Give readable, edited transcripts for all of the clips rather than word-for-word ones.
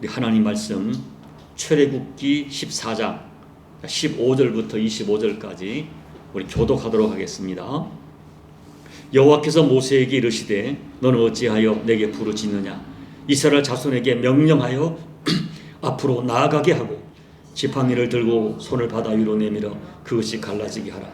우리 하나님 말씀 출애굽기 14장 15절부터 25절까지 우리 교독하도록 하겠습니다. 여호와께서 모세에게 이르시되 너는 어찌하여 내게 부르짖느냐. 이스라엘 자손에게 명령하여 앞으로 나아가게 하고 지팡이를 들고 손을 바다 위로 내밀어 그것이 갈라지게 하라.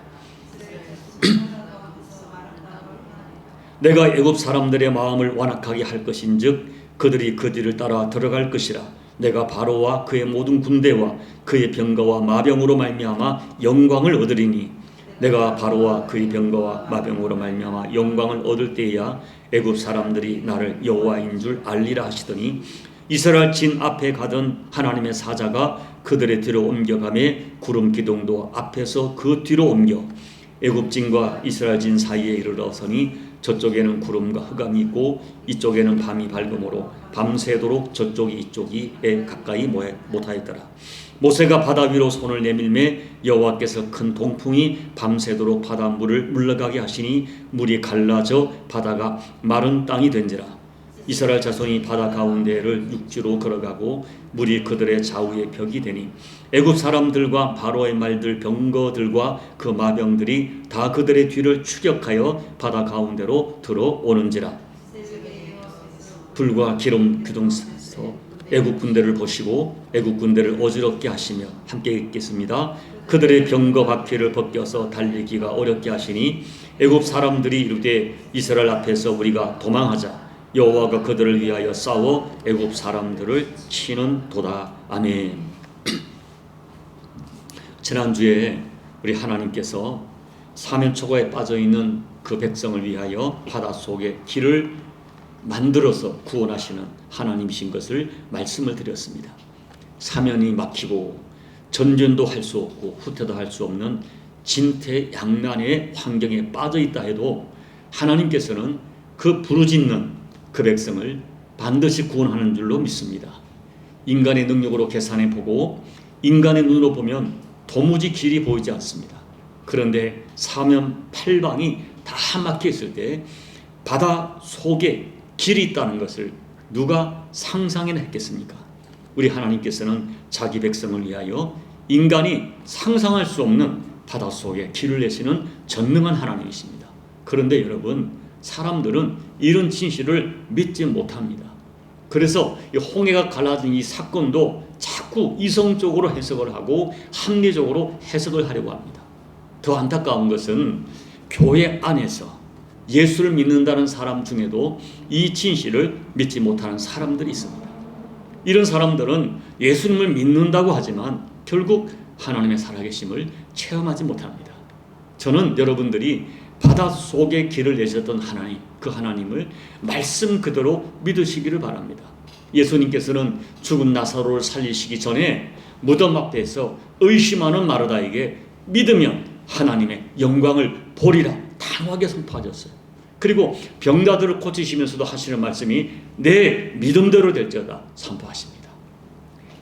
내가 애굽 사람들의 마음을 완악하게 할 것인즉 그들이 그 뒤를 따라 들어갈 것이라. 내가 바로와 그의 모든 군대와 그의 병거와 마병으로 말미암아 영광을 얻으리니 내가 바로와 그의 병거와 마병으로 말미암아 영광을 얻을 때야 애굽 사람들이 나를 여호와인 줄 알리라 하시더니 이스라엘 진 앞에 가던 하나님의 사자가 그들의 뒤로 옮겨가매 구름 기둥도 앞에서 그 뒤로 옮겨 애굽 진과 이스라엘 진 사이에 이르러서니 저쪽에는 구름과 흑암이 있고 이쪽에는 밤이 밝음으로 밤새도록 저쪽이 이쪽이 가까이 못하였더라. 모세가 바다 위로 손을 내밀매 여호와께서 큰 동풍이 밤새도록 바닷물을 물러가게 하시니 물이 갈라져 바다가 마른 땅이 된지라. 이스라엘 자손이 바다 가운데를 육지로 걸어가고 물이 그들의 좌우에 벽이 되니 애굽 사람들과 바로의 말들 병거들과 그 마병들이 다 그들의 뒤를 추격하여 바다 가운데로 들어오는지라. 불과 기름 기둥서 애굽 군대를 보시고 애굽 군대를 어지럽게 하시며 함께 읽겠습니다. 그들의 병거 바퀴를 벗겨서 달리기가 어렵게 하시니 애굽 사람들이 이르되 이스라엘 앞에서 우리가 도망하자. 여호와가 그들을 위하여 싸워 애굽 사람들을 치는도다. 아멘. 지난주에 우리 하나님께서 사면초가에 빠져있는 그 백성을 위하여 바닷속에 길을 만들어서 구원하시는 하나님이신 것을 말씀을 드렸습니다. 사면이 막히고 전전도 할 수 없고 후퇴도 할 수 없는 진퇴양난의 환경에 빠져있다 해도 하나님께서는 그 부르짖는 그 백성을 반드시 구원하는 줄로 믿습니다. 인간의 능력으로 계산해 보고 인간의 눈으로 보면 도무지 길이 보이지 않습니다. 그런데 사면 팔방이 다 막혀 있을 때 바다 속에 길이 있다는 것을 누가 상상이나 했겠습니까? 우리 하나님께서는 자기 백성을 위하여 인간이 상상할 수 없는 바다 속에 길을 내시는 전능한 하나님이십니다. 그런데 여러분, 사람들은 이런 진실을 믿지 못합니다. 그래서 이 홍해가 갈라진 이 사건도 자꾸 이성적으로 해석을 하고 합리적으로 해석을 하려고 합니다. 더 안타까운 것은 교회 안에서 예수를 믿는다는 사람 중에도 이 진실을 믿지 못하는 사람들이 있습니다. 이런 사람들은 예수님을 믿는다고 하지만 결국 하나님의 살아계심을 체험하지 못합니다. 저는 여러분들이 바닷속에 길을 내셨던 하나님, 그 하나님을 말씀 그대로 믿으시기를 바랍니다. 예수님께서는 죽은 나사로를 살리시기 전에 무덤 앞에서 의심하는 마르다에게 믿으면 하나님의 영광을 보리라 단호하게 선포하셨어요. 그리고 병자들을 고치시면서도 하시는 말씀이 내 믿음대로 될지어다 선포하십니다.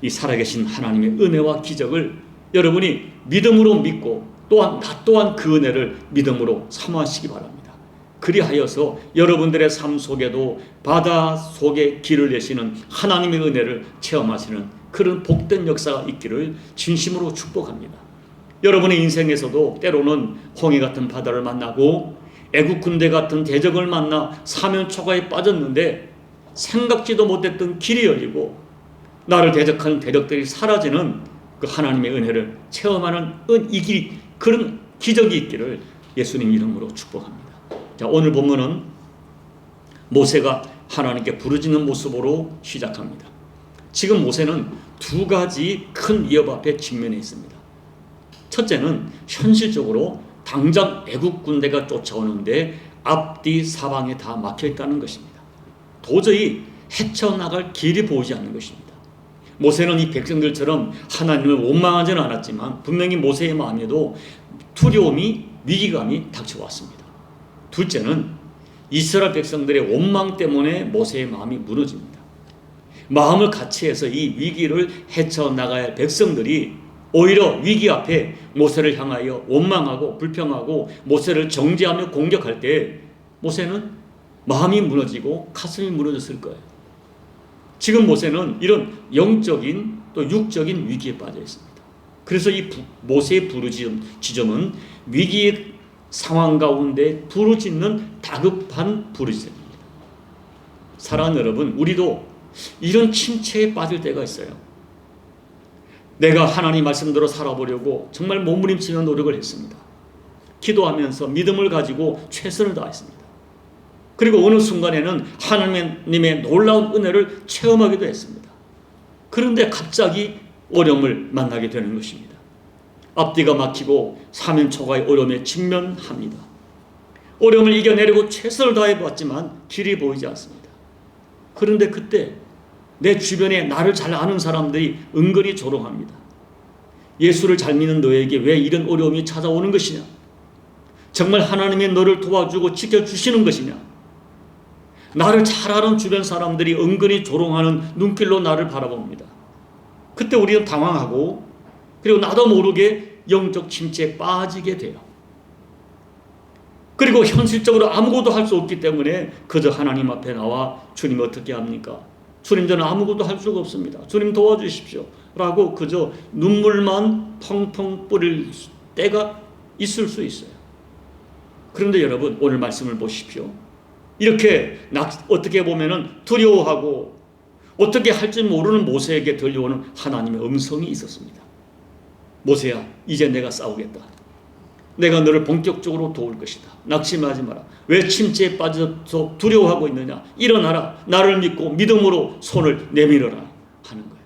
이 살아계신 하나님의 은혜와 기적을 여러분이 믿음으로 믿고 또한 나 또한 그 은혜를 믿음으로 사모하시기 바랍니다. 그리하여서 여러분들의 삶 속에도 바다 속에 길을 내시는 하나님의 은혜를 체험하시는 그런 복된 역사가 있기를 진심으로 축복합니다. 여러분의 인생에서도 때로는 홍해 같은 바다를 만나고 애국 군대 같은 대적을 만나 사면초가에 빠졌는데 생각지도 못했던 길이 열리고 나를 대적하는 대적들이 사라지는 그 하나님의 은혜를 체험하는 이 길이 그런 기적이 있기를 예수님 이름으로 축복합니다. 자, 오늘 본문은 모세가 하나님께 부르짖는 모습으로 시작합니다. 지금 모세는 두 가지 큰 위협 앞에 직면해 있습니다. 첫째는 현실적으로 당장 애국 군대가 쫓아오는데 앞뒤 사방에 다 막혀 있다는 것입니다. 도저히 헤쳐나갈 길이 보이지 않는 것입니다. 모세는 이 백성들처럼 하나님을 원망하지는 않았지만 분명히 모세의 마음에도 두려움이 위기감이 닥쳐왔습니다. 둘째는 이스라엘 백성들의 원망 때문에 모세의 마음이 무너집니다. 마음을 같이 해서 이 위기를 헤쳐나가야 할 백성들이 오히려 위기 앞에 모세를 향하여 원망하고 불평하고 모세를 정죄하며 공격할 때 모세는 마음이 무너지고 가슴이 무너졌을 거예요. 지금 모세는 이런 영적인 또 육적인 위기에 빠져 있습니다. 그래서 이 모세의 부르짖음은 위기의 상황 가운데 부르짖는 다급한 부르짖음입니다. 사랑하는 여러분, 우리도 이런 침체에 빠질 때가 있어요. 내가 하나님 말씀대로 살아보려고 정말 몸부림치며 노력을 했습니다. 기도하면서 믿음을 가지고 최선을 다했습니다. 그리고 어느 순간에는 하나님의 놀라운 은혜를 체험하기도 했습니다. 그런데 갑자기 어려움을 만나게 되는 것입니다. 앞뒤가 막히고 사면초가의 어려움에 직면합니다. 어려움을 이겨내려고 최선을 다해봤지만 길이 보이지 않습니다. 그런데 그때 내 주변에 나를 잘 아는 사람들이 은근히 조롱합니다. 예수를 잘 믿는 너에게 왜 이런 어려움이 찾아오는 것이냐? 정말 하나님이 너를 도와주고 지켜주시는 것이냐? 나를 잘 아는 주변 사람들이 은근히 조롱하는 눈길로 나를 바라봅니다. 그때 우리는 당황하고 그리고 나도 모르게 영적 침체에 빠지게 돼요. 그리고 현실적으로 아무것도 할 수 없기 때문에 그저 하나님 앞에 나와 주님 어떻게 합니까? 주님 저는 아무것도 할 수가 없습니다. 주님 도와주십시오. 라고 그저 눈물만 펑펑 뿌릴 때가 있을 수 있어요. 그런데 여러분 오늘 말씀을 보십시오. 이렇게 어떻게 보면은 두려워하고 어떻게 할지 모르는 모세에게 들려오는 하나님의 음성이 있었습니다. 모세야, 이제 내가 싸우겠다. 내가 너를 본격적으로 도울 것이다. 낙심하지 마라. 왜 침체에 빠져서 두려워하고 있느냐? 일어나라. 나를 믿고 믿음으로 손을 내밀어라 하는 거예요.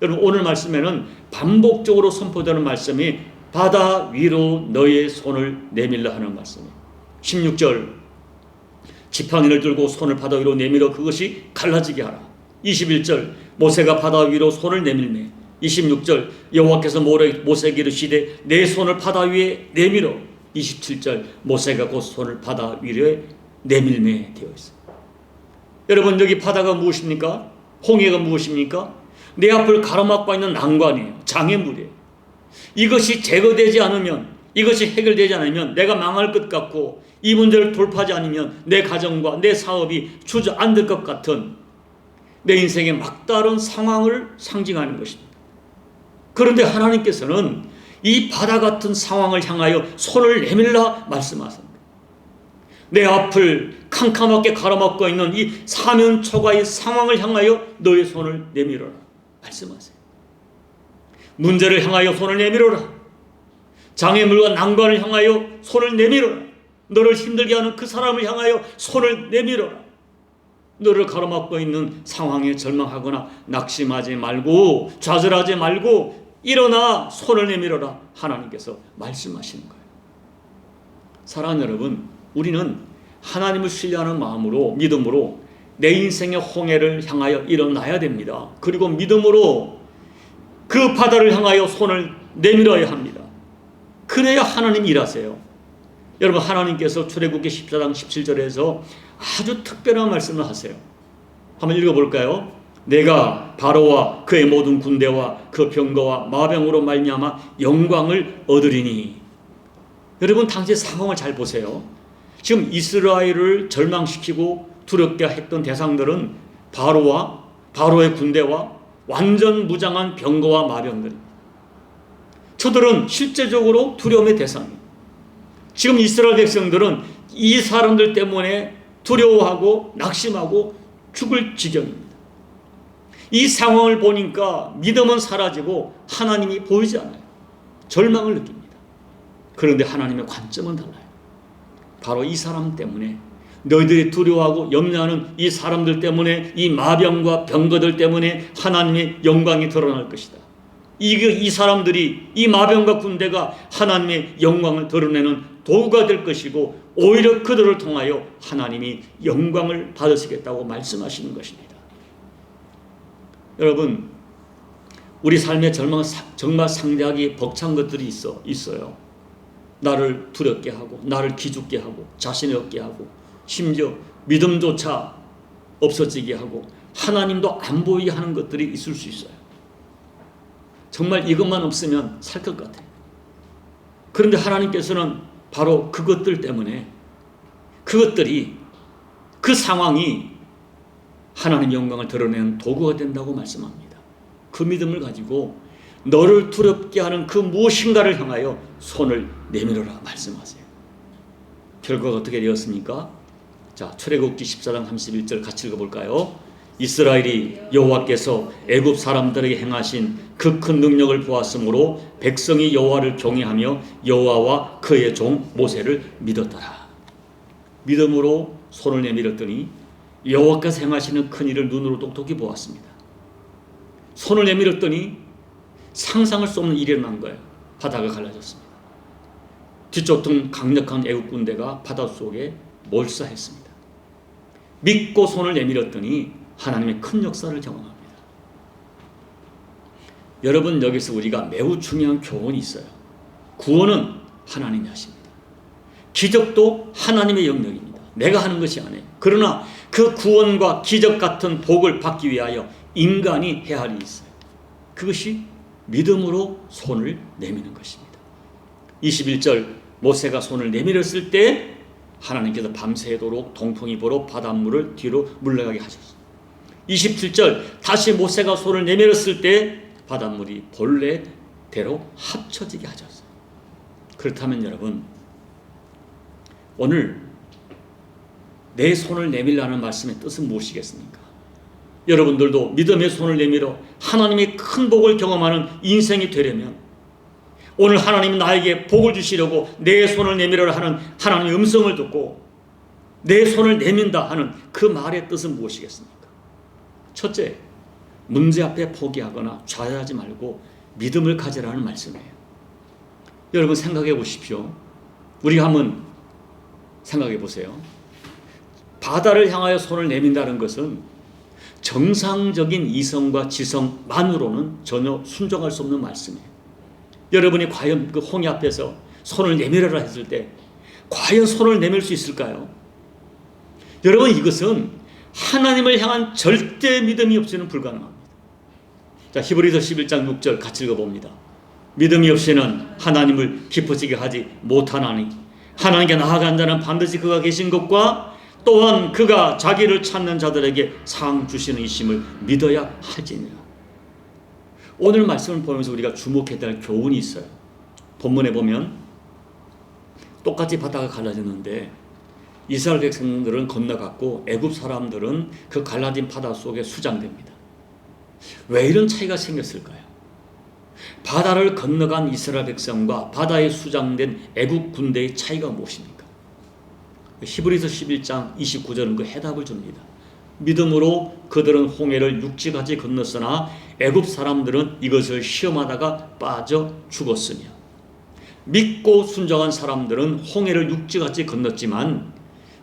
여러분 오늘 말씀에는 반복적으로 선포되는 말씀이 바다 위로 너의 손을 내밀라 하는 말씀이에요. 16절 지팡이를 들고 손을 바다 위로 내밀어 그것이 갈라지게 하라. 21절 모세가 바다 위로 손을 내밀매. 26절 여호와께서 모세에게 이르시되 내 손을 바다 위에 내밀어. 27절 모세가 곧 손을 바다 위에 내밀매 되어 있어요. 여러분 여기 바다가 무엇입니까? 홍해가 무엇입니까? 내 앞을 가로막고 있는 난관이에요. 장애물이에요. 이것이 제거되지 않으면, 이것이 해결되지 않으면 내가 망할 것 같고 이 문제를 돌파하지 않으면 내 가정과 내 사업이 주저앉을 것 같은 내 인생의 막다른 상황을 상징하는 것입니다. 그런데 하나님께서는 이 바다 같은 상황을 향하여 손을 내밀라 말씀하십니다. 내 앞을 캄캄하게 가로막고 있는 이 사면초가의 상황을 향하여 너의 손을 내밀어라 말씀하세요. 문제를 향하여 손을 내밀어라. 장애물과 난관을 향하여 손을 내밀어라. 너를 힘들게 하는 그 사람을 향하여 손을 내밀어라. 너를 가로막고 있는 상황에 절망하거나 낙심하지 말고 좌절하지 말고 일어나 손을 내밀어라. 하나님께서 말씀하시는 거예요. 사랑하는 여러분, 우리는 하나님을 신뢰하는 마음으로 믿음으로 내 인생의 홍해를 향하여 일어나야 됩니다. 그리고 믿음으로 그 바다를 향하여 손을 내밀어야 합니다. 그래야 하나님이 일하세요. 여러분 하나님께서 출애굽기 14장 17절에서 아주 특별한 말씀을 하세요. 한번 읽어볼까요? 내가 바로와 그의 모든 군대와 그 병거와 마병으로 말미암아 영광을 얻으리니. 여러분 당시 상황을 잘 보세요. 지금 이스라엘을 절망시키고 두렵게 했던 대상들은 바로와 바로의 군대와 완전 무장한 병거와 마병들입니다. 저들은 실제적으로 두려움의 대상입니다. 지금 이스라엘 백성들은 이 사람들 때문에 두려워하고 낙심하고 죽을 지경입니다. 이 상황을 보니까 믿음은 사라지고 하나님이 보이지 않아요. 절망을 느낍니다. 그런데 하나님의 관점은 달라요. 바로 이 사람 때문에, 너희들이 두려워하고 염려하는 이 사람들 때문에, 이 마병과 병거들 때문에 하나님의 영광이 드러날 것이다. 이 사람들이, 이 마병과 군대가 하나님의 영광을 드러내는 도구가 될 것이고 오히려 그들을 통하여 하나님이 영광을 받으시겠다고 말씀하시는 것입니다. 여러분 우리 삶에 정말 상대하기 벅찬 것들이 있어요. 나를 두렵게 하고 나를 기죽게 하고 자신이 없게 하고 심지어 믿음조차 없어지게 하고 하나님도 안 보이게 하는 것들이 있을 수 있어요. 정말 이것만 없으면 살 것 같아요. 그런데 하나님께서는 바로 그것들 때문에, 그것들이, 그 상황이 하나님 영광을 드러내는 도구가 된다고 말씀합니다. 그 믿음을 가지고 너를 두렵게 하는 그 무엇인가를 향하여 손을 내밀어라 말씀하세요. 결과가 어떻게 되었습니까? 자, 출애굽기 14장 31절 같이 읽어볼까요? 이스라엘이 여호와께서 애굽 사람들에게 행하신 그 큰 능력을 보았으므로 백성이 여호와를 경외하며 여호와와 그의 종 모세를 믿었더라. 믿음으로 손을 내밀었더니 여호와께서 행하시는 큰 일을 눈으로 똑똑히 보았습니다. 손을 내밀었더니 상상할 수 없는 일이 일어난 거예요. 바다가 갈라졌습니다. 뒤쫓던 강력한 애국 군대가 바닷속에 몰사했습니다. 믿고 손을 내밀었더니 하나님의 큰 역사를 경험합니다. 여러분, 여기서 우리가 매우 중요한 교훈이 있어요. 구원은 하나님이 하십니다. 기적도 하나님의 영역입니다. 내가 하는 것이 아니에요. 그러나 그 구원과 기적 같은 복을 받기 위하여 인간이 해야 할 일이 있어요. 그것이 믿음으로 손을 내미는 것입니다. 21절 모세가 손을 내밀었을 때 하나님께서 밤새도록 동풍이 불어 바닷물을 뒤로 물러가게 하셨어요. 27절 다시 모세가 손을 내밀었을 때 바닷물이 본래대로 합쳐지게 하셨어요. 그렇다면 여러분, 오늘 내 손을 내밀라는 말씀의 뜻은 무엇이겠습니까? 여러분들도 믿음의 손을 내밀어 하나님의 큰 복을 경험하는 인생이 되려면 오늘 하나님은 나에게 복을 주시려고 내 손을 내밀어라 하는 하나님의 음성을 듣고 내 손을 내민다 하는 그 말의 뜻은 무엇이겠습니까? 첫째, 문제 앞에 포기하거나 좌절하지 말고 믿음을 가지라는 말씀이에요. 여러분 생각해 보십시오. 우리가 한번 생각해 보세요. 바다를 향하여 손을 내민다는 것은 정상적인 이성과 지성만으로는 전혀 순종할 수 없는 말씀이에요. 여러분이 과연 그 홍해 앞에서 손을 내밀어라 했을 때 과연 손을 내밀 수 있을까요? 여러분, 이것은 하나님을 향한 절대 믿음이 없이는 불가능합니다. 자, 히브리서 11장 6절 같이 읽어봅니다. 믿음이 없이는 하나님을 기쁘시게 하지 못하나니 하나님께 나아간 자는 반드시 그가 계신 것과 또한 그가 자기를 찾는 자들에게 상 주시는 이심을 믿어야 하지니라. 오늘 말씀을 보면서 우리가 주목해야 될 교훈이 있어요. 본문에 보면 똑같이 바다가 갈라졌는데 이스라엘 백성들은 건너갔고 애굽 사람들은 그 갈라진 바다 속에 수장됩니다. 왜 이런 차이가 생겼을까요? 바다를 건너간 이스라엘 백성과 바다에 수장된 애굽 군대의 차이가 무엇입니까? 히브리서 11장 29절은 그 해답을 줍니다. 믿음으로 그들은 홍해를 육지같이 건넜으나 애굽 사람들은 이것을 시험하다가 빠져 죽었으며, 믿고 순종한 사람들은 홍해를 육지같이 건넜지만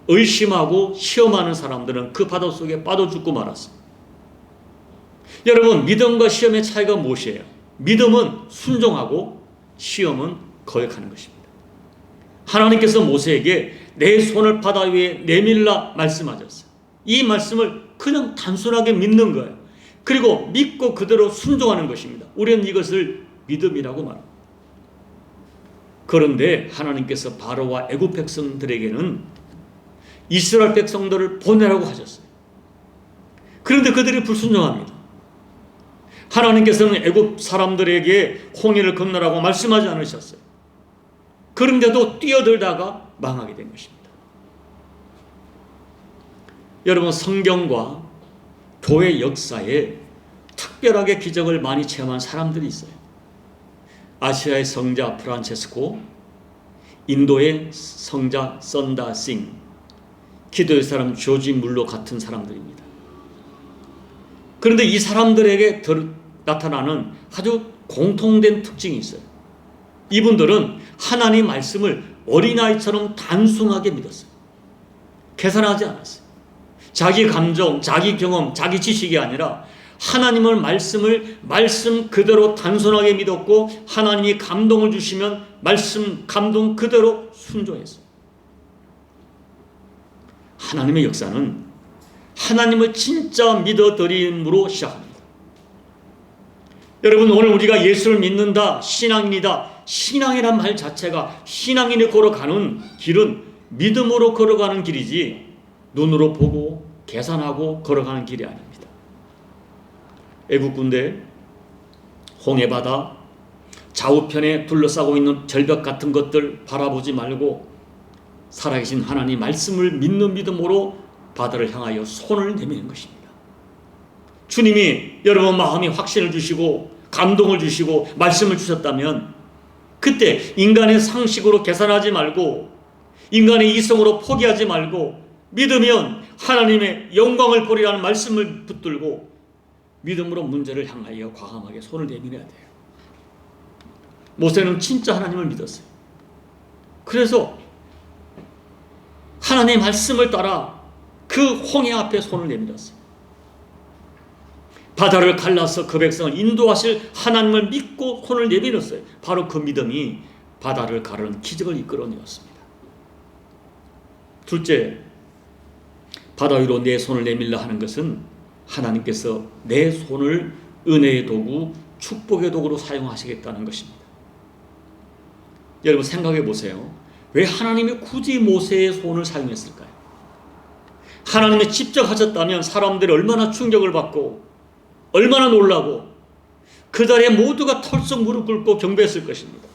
의심하고 시험하는 사람들은 그 바다 속에 빠져 죽고 말았습니다. 여러분, 믿음과 시험의 차이가 무엇이에요? 믿음은 순종하고 시험은 거역하는 것입니다. 하나님께서 모세에게 내 손을 바다 위에 내밀라 말씀하셨어요. 이 말씀을 그냥 단순하게 믿는 거예요. 그리고 믿고 그대로 순종하는 것입니다. 우리는 이것을 믿음이라고 말합니다. 그런데 하나님께서 바로와 애굽 백성들에게는 이스라엘 백성들을 보내라고 하셨어요. 그런데 그들이 불순종합니다. 하나님께서는 애굽 사람들에게 홍해를 건너라고 말씀하지 않으셨어요. 그런데도 뛰어들다가 망하게 된 것입니다. 여러분, 성경과 교회 역사에 특별하게 기적을 많이 체험한 사람들이 있어요. 아시아의 성자 프란체스코, 인도의 성자 선다 싱, 기도의 사람 조지 물로 같은 사람들입니다. 그런데 이 사람들에게 나타나는 아주 공통된 특징이 있어요. 이분들은 하나님 말씀을 어린아이처럼 단순하게 믿었어요. 계산하지 않았어요. 자기 감정, 자기 경험, 자기 지식이 아니라 하나님의 말씀 그대로 단순하게 믿었고, 하나님이 감동을 주시면 말씀 감동 그대로 순종했어요. 하나님의 역사는 하나님을 진짜 믿어드림으로 시작합니다. 여러분, 오늘 우리가 예수를 믿는다, 신앙인이다, 신앙이란 말 자체가 신앙인이 걸어가는 길은 믿음으로 걸어가는 길이지 눈으로 보고 계산하고 걸어가는 길이 아닙니다. 애국 군대, 홍해바다, 좌우편에 둘러싸고 있는 절벽 같은 것들 바라보지 말고 살아계신 하나님 말씀을 믿는 믿음으로 바다를 향하여 손을 내미는 것입니다. 주님이 여러분 마음에 확신을 주시고 감동을 주시고 말씀을 주셨다면 그때 인간의 상식으로 계산하지 말고 인간의 이성으로 포기하지 말고 믿으면 하나님의 영광을 보리라는 말씀을 붙들고 믿음으로 문제를 향하여 과감하게 손을 내밀어야 돼요. 모세는 진짜 하나님을 믿었어요. 그래서 하나님의 말씀을 따라 그 홍해 앞에 손을 내밀었어요. 바다를 갈라서 그 백성을 인도하실 하나님을 믿고 손을 내밀었어요. 바로 그 믿음이 바다를 가르는 기적을 이끌어내었습니다. 둘째, 바다 위로 내 손을 내밀라 하는 것은 하나님께서 내 손을 은혜의 도구, 축복의 도구로 사용하시겠다는 것입니다. 여러분 생각해 보세요. 왜 하나님이 굳이 모세의 손을 사용했을까요? 하나님이 직접 하셨다면 사람들이 얼마나 충격을 받고 얼마나 놀라고 그 자리에 모두가 털썩 무릎 꿇고 경배했을 것입니다.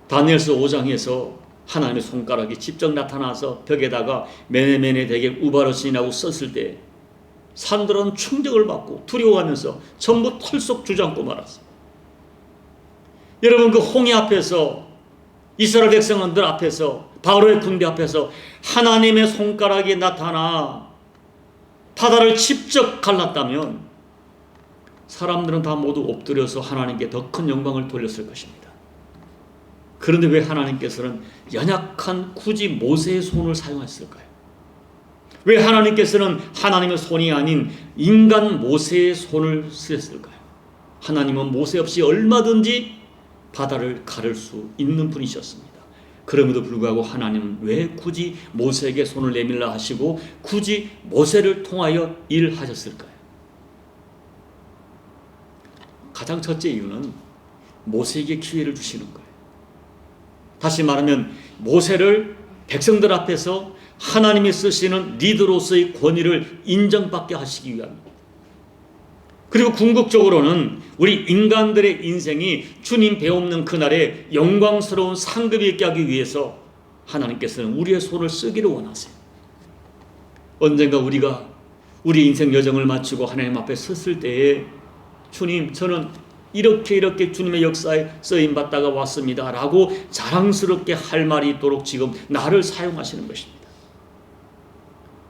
다니엘서 5장에서 하나님의 손가락이 직접 나타나서 벽에다가 메네메네 되게 우바르신이라고 썼을 때 산들은 충격을 받고 두려워하면서 전부 털썩 주저앉고 말았어요. 여러분 그 홍해 앞에서 이스라엘 백성들 앞에서 바로의 군대 앞에서 하나님의 손가락이 나타나 바다를 직접 갈랐다면 사람들은 다 모두 엎드려서 하나님께 더 큰 영광을 돌렸을 것입니다. 그런데 왜 하나님께서는 연약한 굳이 모세의 손을 사용했을까요? 왜 하나님께서는 하나님의 손이 아닌 인간 모세의 손을 쓰셨을까요? 하나님은 모세 없이 얼마든지 바다를 가를 수 있는 분이셨습니다. 그럼에도 불구하고 하나님은 왜 굳이 모세에게 손을 내밀라 하시고 굳이 모세를 통하여 일하셨을까요? 가장 첫째 이유는 모세에게 기회를 주시는 거예요. 다시 말하면 모세를 백성들 앞에서 하나님이 쓰시는 리더로서의 권위를 인정받게 하시기 위함입니다. 그리고 궁극적으로는 우리 인간들의 인생이 주님 배없는 그날에 영광스러운 상급이 있게 하기 위해서 하나님께서는 우리의 손을 쓰기를 원하세요. 언젠가 우리가 우리 인생 여정을 마치고 하나님 앞에 섰을 때에 주님 저는 이렇게 주님의 역사에 쓰임받다가 왔습니다 라고 자랑스럽게 할 말이 있도록 지금 나를 사용하시는 것입니다.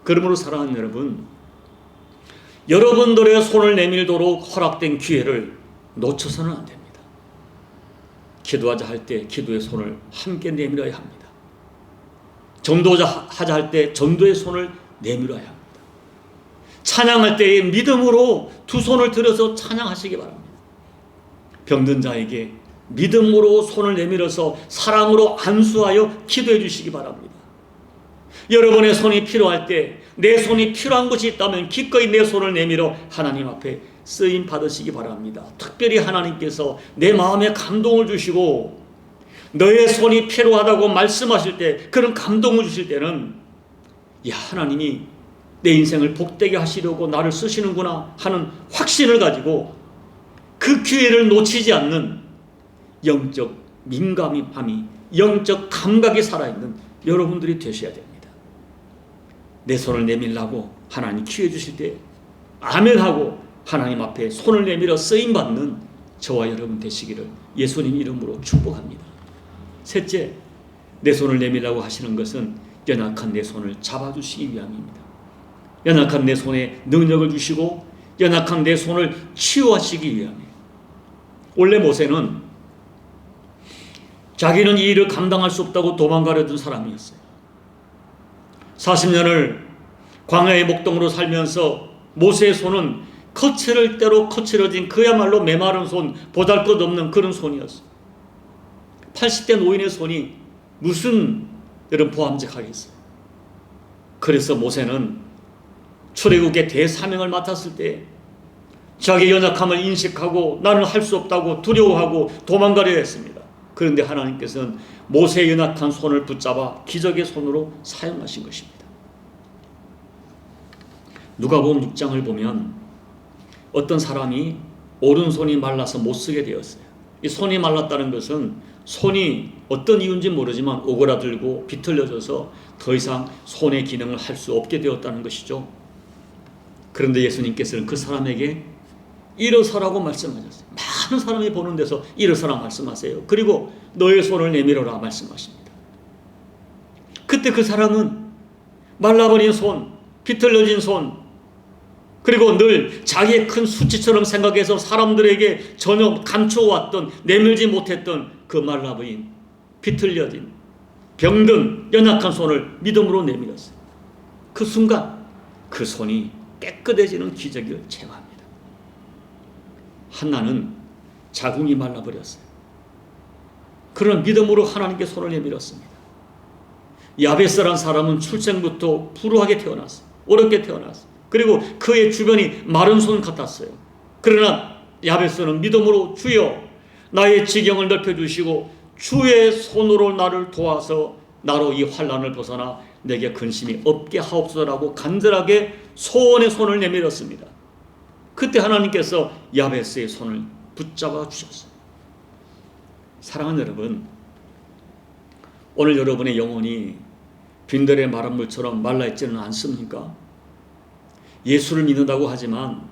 그러므로 사랑하는 여러분, 여러분들의 손을 내밀도록 허락된 기회를 놓쳐서는 안 됩니다. 기도하자 할 때 기도의 손을 함께 내밀어야 합니다. 전도하자 할 때 전도의 손을 내밀어야 합니다. 찬양할 때에 믿음으로 두 손을 들어서 찬양하시기 바랍니다. 병든 자에게 믿음으로 손을 내밀어서 사랑으로 안수하여 기도해 주시기 바랍니다. 여러분의 손이 필요할 때 내 손이 필요한 것이 있다면 기꺼이 내 손을 내밀어 하나님 앞에 쓰임 받으시기 바랍니다. 특별히 하나님께서 내 마음에 감동을 주시고 너의 손이 필요하다고 말씀하실 때 그런 감동을 주실 때는 야 하나님이 내 인생을 복되게 하시려고 나를 쓰시는구나 하는 확신을 가지고 그 기회를 놓치지 않는 영적 민감함이 영적 감각이 살아있는 여러분들이 되셔야 됩니다. 내 손을 내밀라고 하나님 기회 주실 때 아멘하고 하나님 앞에 손을 내밀어 쓰임받는 저와 여러분 되시기를 예수님 이름으로 축복합니다. 셋째, 내 손을 내밀라고 하시는 것은 연약한 내 손을 잡아주시기 위함입니다. 연약한 내 손에 능력을 주시고 연약한 내 손을 치유하시기 위함이에요. 원래 모세는 자기는 이 일을 감당할 수 없다고 도망가려던 사람이었어요. 40년을 광야의 목동으로 살면서 모세의 손은 거칠을 대로 거칠어진 그야말로 메마른 손, 보잘것없는 그런 손이었어요. 80대 노인의 손이 무슨 여러분 보암직하겠어요. 그래서 모세는 출애굽의 대사명을 맡았을 때 자기의 연약함을 인식하고 나는 할 수 없다고 두려워하고 도망가려 했습니다. 그런데 하나님께서는 모세의 연약한 손을 붙잡아 기적의 손으로 사용하신 것입니다. 누가복음 6장을 보면 어떤 사람이 오른손이 말라서 못 쓰게 되었어요. 이 손이 말랐다는 것은 손이 어떤 이유인지 모르지만 오그라들고 비틀려져서 더 이상 손의 기능을 할 수 없게 되었다는 것이죠. 그런데 예수님께서는 그 사람에게 일어서라고 말씀하셨어요. 많은 사람이 보는 데서 일어서라 말씀하세요. 그리고 너의 손을 내밀어라 말씀하십니다. 그때 그 사람은 말라버린 손, 비틀려진 손, 그리고 늘 자기의 큰 수치처럼 생각해서 사람들에게 전혀 감춰왔던, 내밀지 못했던 그 말라버린, 비틀려진, 병든 연약한 손을 믿음으로 내밀었어요. 그 순간 그 손이 깨끗해지는 기적을 체험합니다. 한나는 자궁이 말라버렸어요. 그러나 믿음으로 하나님께 손을 내밀었습니다. 야베스라는 사람은 출생부터 불우하게 태어났어요. 어렵게 태어났어요. 그리고 그의 주변이 마른 손 같았어요. 그러나 야베스는 믿음으로 주여 나의 지경을 넓혀주시고 주의 손으로 나를 도와서 나로 이 환난을 벗어나 내게 근심이 없게 하옵소서라고 간절하게 소원의 손을 내밀었습니다. 그때 하나님께서 야베스의 손을 붙잡아 주셨어요. 사랑하는 여러분, 오늘 여러분의 영혼이 빈들의 마른 물처럼 말라있지는 않습니까? 예수를 믿는다고 하지만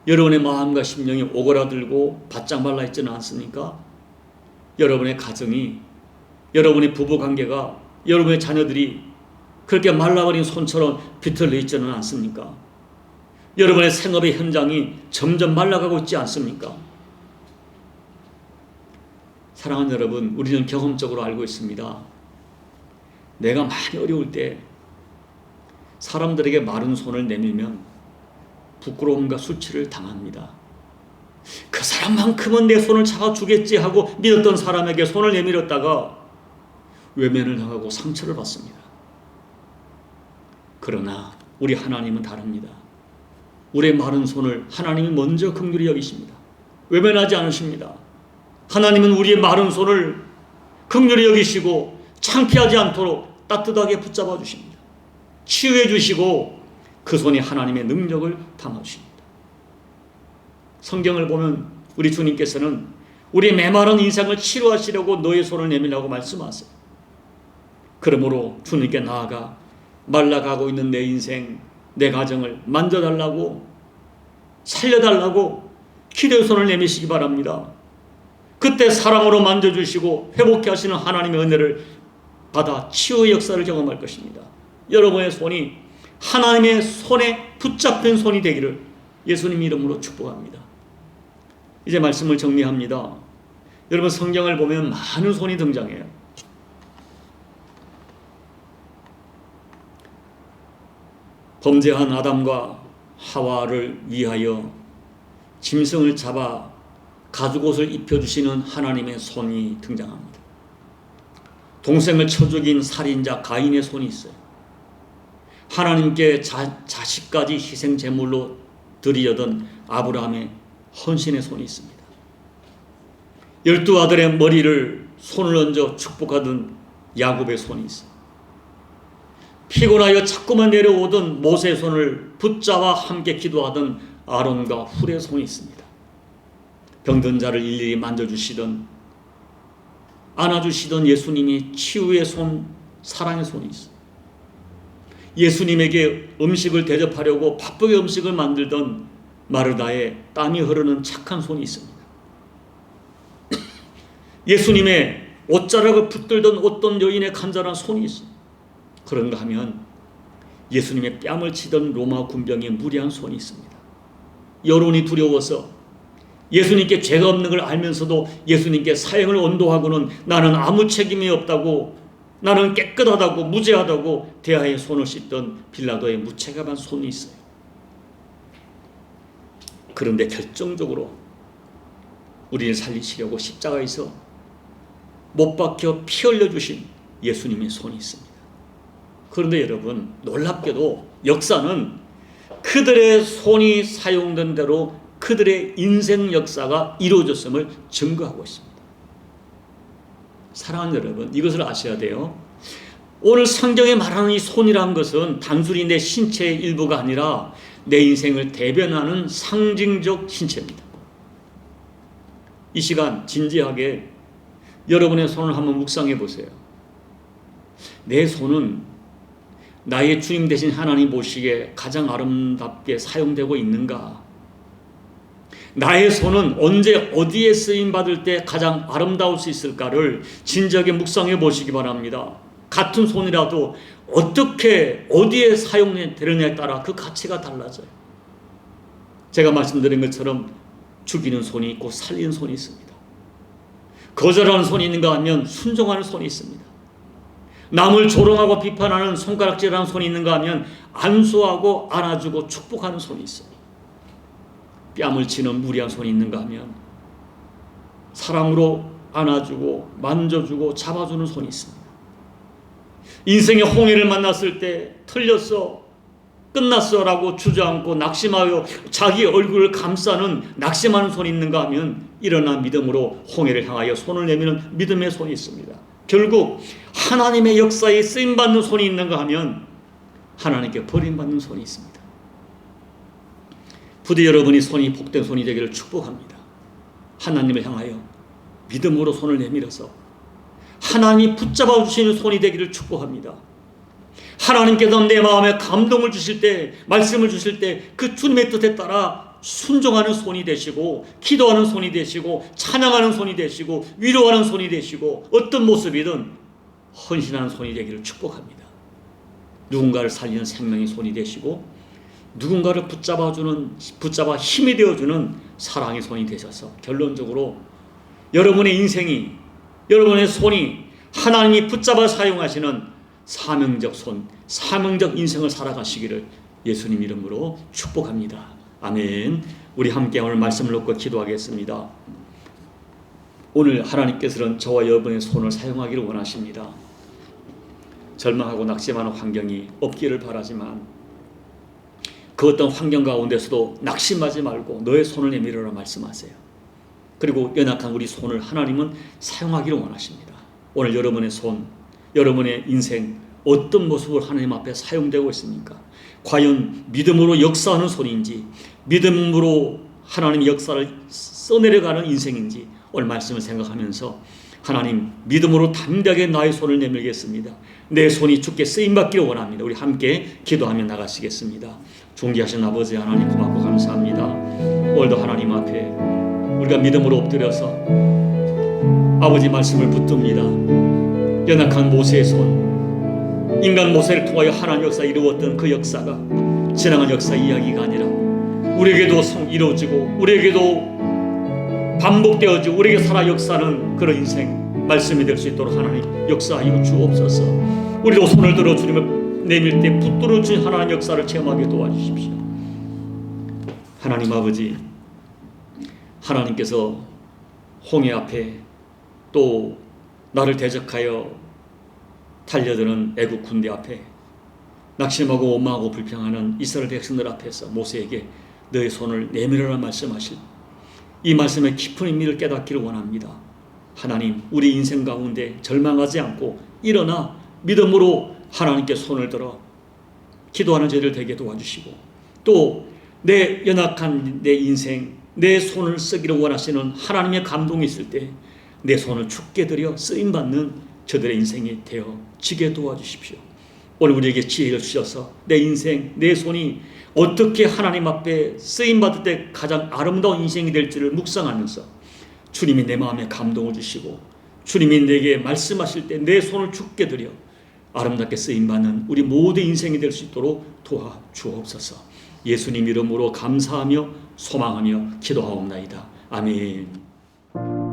여러분의 마음과 심령이 오그라들고 바짝 말라있지는 않습니까? 여러분의 가정이, 여러분의 부부관계가, 여러분의 자녀들이 그렇게 말라버린 손처럼 비틀려 있지는 않습니까? 여러분의 생업의 현장이 점점 말라가고 있지 않습니까? 사랑하는 여러분, 우리는 경험적으로 알고 있습니다. 내가 많이 어려울 때 사람들에게 마른 손을 내밀면 부끄러움과 수치를 당합니다. 그 사람만큼은 내 손을 잡아주겠지 하고 믿었던 사람에게 손을 내밀었다가 외면을 당하고 상처를 받습니다. 그러나 우리 하나님은 다릅니다. 우리의 마른 손을 하나님이 먼저 긍휼히 여기십니다. 외면하지 않으십니다. 하나님은 우리의 마른 손을 긍휼히 여기시고 창피하지 않도록 따뜻하게 붙잡아 주십니다. 치유해 주시고 그 손이 하나님의 능력을 담아 주십니다. 성경을 보면 우리 주님께서는 우리 메마른 인생을 치료하시려고 너의 손을 내밀라고 말씀하세요. 그러므로 주님께 나아가 말라가고 있는 내 인생, 내 가정을 만져달라고, 살려달라고 기도의 손을 내미시기 바랍니다. 그때 사랑으로 만져주시고 회복케 하시는 하나님의 은혜를 받아 치유의 역사를 경험할 것입니다. 여러분의 손이 하나님의 손에 붙잡힌 손이 되기를 예수님 이름으로 축복합니다. 이제 말씀을 정리합니다. 여러분, 성경을 보면 많은 손이 등장해요. 범죄한 아담과 하와를 위하여 짐승을 잡아 가죽옷을 입혀주시는 하나님의 손이 등장합니다. 동생을 쳐 죽인 살인자 가인의 손이 있어요. 하나님께 자식까지 희생 제물로 드리려던 아브라함의 헌신의 손이 있습니다. 12 아들의 머리를 손을 얹어 축복하던 야곱의 손이 있어요. 피곤하여 자꾸만 내려오던 모세의 손을 붙잡아 함께 기도하던 아론과 훌의 손이 있습니다. 병든 자를 일일이 만져주시던, 안아주시던 예수님이 치유의 손, 사랑의 손이 있어요. 예수님에게 음식을 대접하려고 바쁘게 음식을 만들던 마르다의 땀이 흐르는 착한 손이 있습니다. 예수님의 옷자락을 붙들던 어떤 여인의 간절한 손이 있습니다. 그런가 하면 예수님의 뺨을 치던 로마 군병의 무리한 손이 있습니다. 여론이 두려워서 예수님께 죄가 없는 걸 알면서도 예수님께 사형을 언도하고는 나는 아무 책임이 없다고, 나는 깨끗하다고, 무죄하다고 대하에 손을 씻던 빌라도의 무책임한 손이 있어요. 그런데 결정적으로 우리를 살리시려고 십자가에서 못 박혀 피 흘려주신 예수님의 손이 있습니다. 그런데 여러분, 놀랍게도 역사는 그들의 손이 사용된 대로 그들의 인생 역사가 이루어졌음을 증거하고 있습니다. 사랑하는 여러분, 이것을 아셔야 돼요. 오늘 성경에 말하는 이 손이라는 것은 단순히 내 신체의 일부가 아니라 내 인생을 대변하는 상징적 신체입니다. 이 시간 진지하게 여러분의 손을 한번 묵상해 보세요. 내 손은 나의 주님 되신 하나님 보시기에 가장 아름답게 사용되고 있는가? 나의 손은 언제 어디에 쓰임받을 때 가장 아름다울 수 있을까를 진지하게 묵상해 보시기 바랍니다. 같은 손이라도 어떻게 어디에 사용되느냐에 따라 그 가치가 달라져요. 제가 말씀드린 것처럼 죽이는 손이 있고 살리는 손이 있습니다. 거절하는 손이 있는가 하면 순종하는 손이 있습니다. 남을 조롱하고 비판하는 손가락질하는 손이 있는가 하면 안수하고 안아주고 축복하는 손이 있어요. 뺨을 치는 무리한 손이 있는가 하면 사랑으로 안아주고 만져주고 잡아주는 손이 있습니다. 인생의 홍해를 만났을 때 틀렸어, 끝났어 라고 주저앉고 낙심하여 자기 얼굴을 감싸는 낙심하는 손이 있는가 하면 일어나 믿음으로 홍해를 향하여 손을 내미는 믿음의 손이 있습니다. 결국 하나님의 역사에 쓰임받는 손이 있는가 하면 하나님께 버림받는 손이 있습니다. 부디 여러분이 손이 복된 손이 되기를 축복합니다. 하나님을 향하여 믿음으로 손을 내밀어서 하나님이 붙잡아 주시는 손이 되기를 축복합니다. 하나님께서 내 마음에 감동을 주실 때, 말씀을 주실 때 그 주님의 뜻에 따라 순종하는 손이 되시고, 기도하는 손이 되시고, 찬양하는 손이 되시고, 위로하는 손이 되시고, 어떤 모습이든 헌신하는 손이 되기를 축복합니다. 누군가를 살리는 생명의 손이 되시고, 누군가를 붙잡아 힘이 되어주는 사랑의 손이 되셔서 결론적으로 여러분의 인생이, 여러분의 손이 하나님이 붙잡아 사용하시는 사명적 손, 사명적 인생을 살아가시기를 예수님 이름으로 축복합니다. 아멘. 우리 함께 오늘 말씀을 놓고 기도하겠습니다. 오늘 하나님께서는 저와 여러분의 손을 사용하기를 원하십니다. 절망하고 낙심하는 환경이 없기를 바라지만 그 어떤 환경 가운데서도 낙심하지 말고 너의 손을 내밀어라 말씀하세요. 그리고 연약한 우리 손을 하나님은 사용하기를 원하십니다. 오늘 여러분의 손, 여러분의 인생 어떤 모습으로 하나님 앞에 사용되고 있습니까? 과연 믿음으로 역사하는 손인지, 믿음으로 하나님의 역사를 써내려가는 인생인지 오늘 말씀을 생각하면서 하나님 믿음으로 담대하게 나의 손을 내밀겠습니다. 내 손이 주께 쓰임받기를 원합니다. 우리 함께 기도하며 나가시겠습니다. 존귀하신 아버지 하나님 고맙고 감사합니다. 오늘도 하나님 앞에 우리가 믿음으로 엎드려서 아버지 말씀을 붙듭니다. 연약한 모세의 손, 인간 모세를 통하여 하나님 역사 이루었던 그 역사가 지나간 역사 이야기가 아니라 우리에게도 이루어지고 우리에게도 반복되어지고 우리에게 살아 역사하는 그런 인생 말씀이 될 수 있도록 하나님 역사하여 주옵소서. 우리도 손을 들어 주님을 내밀 때 붙들어 주신 하나님 역사를 체험하게 도와주십시오. 하나님 아버지, 하나님께서 홍해 앞에 또 나를 대적하여 달려드는 애국 군대 앞에 낙심하고 원망하고 불평하는 이스라엘 백성들 앞에서 모세에게 너의 손을 내밀어라 말씀하실 이 말씀의 깊은 의미를 깨닫기를 원합니다. 하나님, 우리 인생 가운데 절망하지 않고 일어나 믿음으로 하나님께 손을 들어 기도하는 저희를 되게 도와주시고 또 내 연약한 내 인생, 내 손을 쓰기를 원하시는 하나님의 감동이 있을 때 내 손을 주께 드려 쓰임받는 저들의 인생이 되어지게 도와주십시오. 오늘 우리에게 지혜를 주셔서 내 인생, 내 손이 어떻게 하나님 앞에 쓰임받을 때 가장 아름다운 인생이 될지를 묵상하면서 주님이 내 마음에 감동을 주시고 주님이 내게 말씀하실 때 내 손을 주께 드려 아름답게 쓰임받는 우리 모두의 인생이 될 수 있도록 도와주옵소서. 예수님 이름으로 감사하며 소망하며 기도하옵나이다. 아멘.